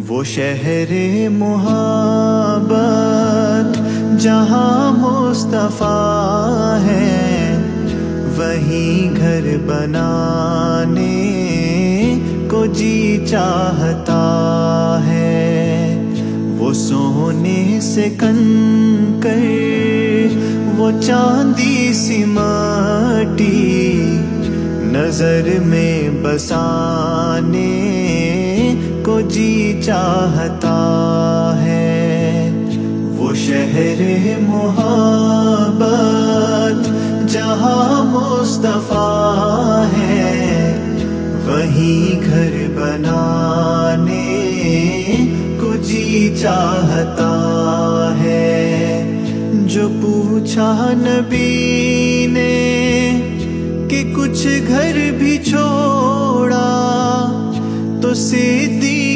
وہ شہر محبت جہاں مصطفیٰ ہے، وہیں گھر بنانے کو جی چاہتا ہے۔ وہ سونے سے کنکر، وہ چاندی سی مٹی، نظر میں بسانے کو جی چاہتا ہے۔ وہ شہر محبت جہاں مصطفیٰ ہے، وہیں گھر بنانے کو جی چاہتا ہے۔ جو پوچھا نبی نے کہ کچھ گھر بھی چھوڑا، تو صدیق